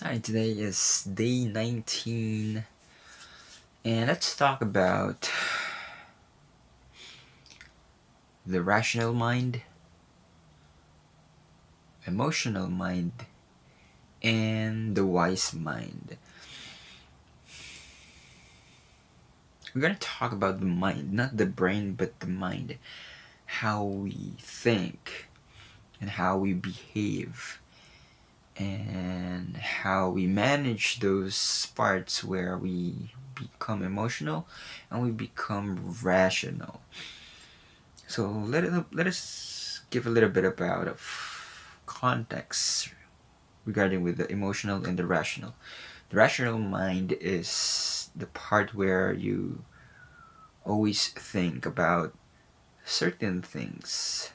Hi, today is day 19, and let's talk about the rational mind, emotional mind, and the wise mind. We're going to talk about the mind, not the brain, but the mind. How we think, and how we behave, and how we manage those parts where we become emotional and we become rational. So let us give a little bit about of context regarding with the emotional and the rational. The rational mind is the part where you always think about certain things.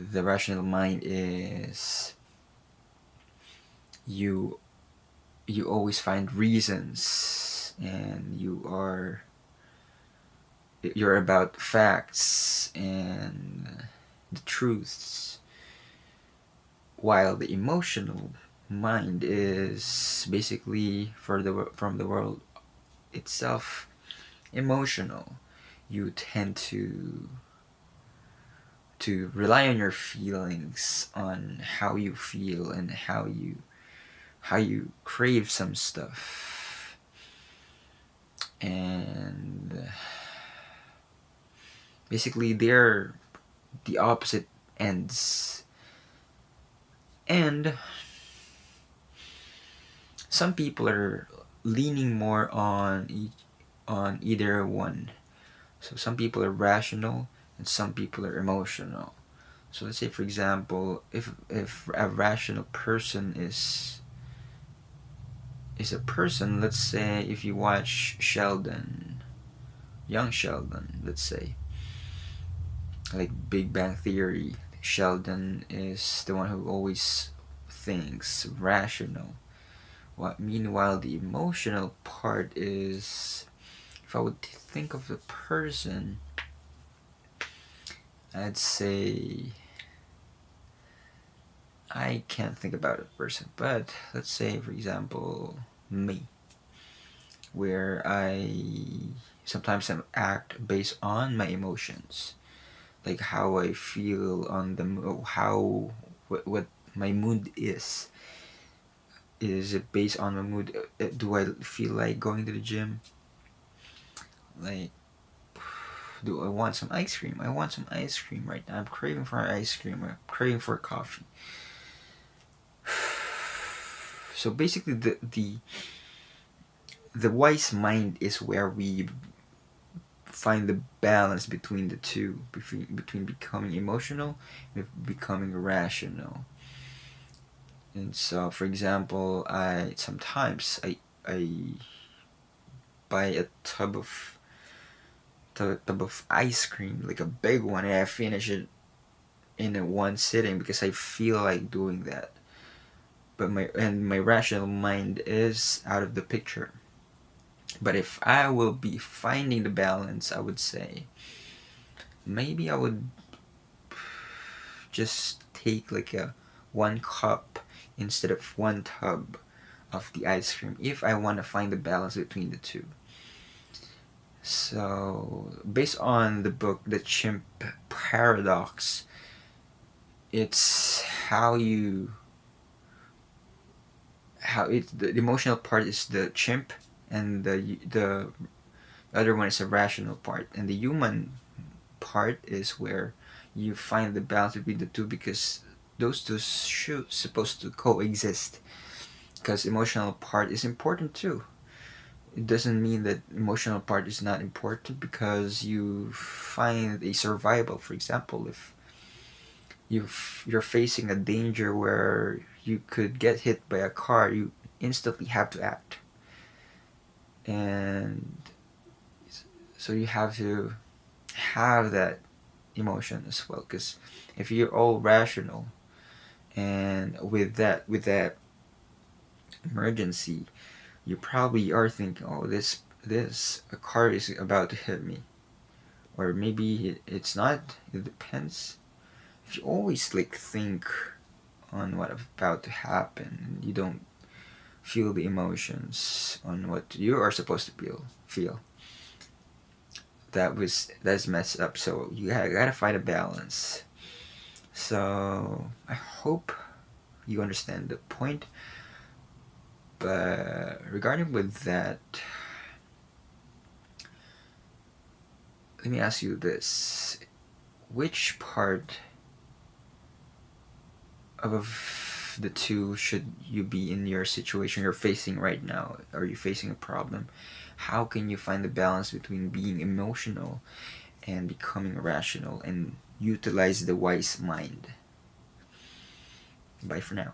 The rational mind is you you always find reasons, and you're about facts and the truths, while the emotional mind is basically from the world itself emotional. You tend to rely on your feelings, on how you feel and how you crave some stuff, and basically they're the opposite ends. And some people are leaning more on either one. So some people are rational and some people are emotional. So let's say, for example, if a rational person is a person, let's say if you watch Sheldon, young Sheldon, let's say, like Big Bang Theory, Sheldon is the one who always thinks rational. What meanwhile the emotional part is, if I would think of the person, I'd say I can't think about a person, but let's say, for example, me, where I sometimes act based on my emotions, like how I feel on the how what my mood is. Is it based on my mood? Do I feel like going to the gym? Like, do I want some ice cream? I want some ice cream right now. I'm craving for ice cream. I'm craving for coffee. So basically, the wise mind is where we find the balance between the two, between becoming emotional and becoming rational. And so, for example, I sometimes I buy a tub of ice cream, like a big one, and I finish it in a one sitting because I feel like doing that. But my rational mind is out of the picture. But if I will be finding the balance, I would say maybe I would just take like a one cup instead of one tub of the ice cream if I want to find the balance between the two. So, based on the book The Chimp Paradox, it's how it's the emotional part is the chimp, and the other one is a rational part, and the human part is where you find the balance between the two, because those two should supposed to coexist, because emotional part is important too. It doesn't mean that emotional part is not important because you find a survival. For example, if you're facing a danger where you could get hit by a car, you instantly have to act, and so you have to have that emotion as well. Because if you're all rational, and with that emergency, you probably are thinking, oh, this a car is about to hit me, or maybe it's not. It depends. If you always like think on what about to happen. You don't feel the emotions on what you are supposed to feel. That's messed up. So you gotta find a balance. So I hope you understand the point. But regarding with that, let me ask you this: which part of the two should you be in your situation you're facing right now? Are you facing a problem? How can you find the balance between being emotional and becoming rational and utilize the wise mind? Bye for now.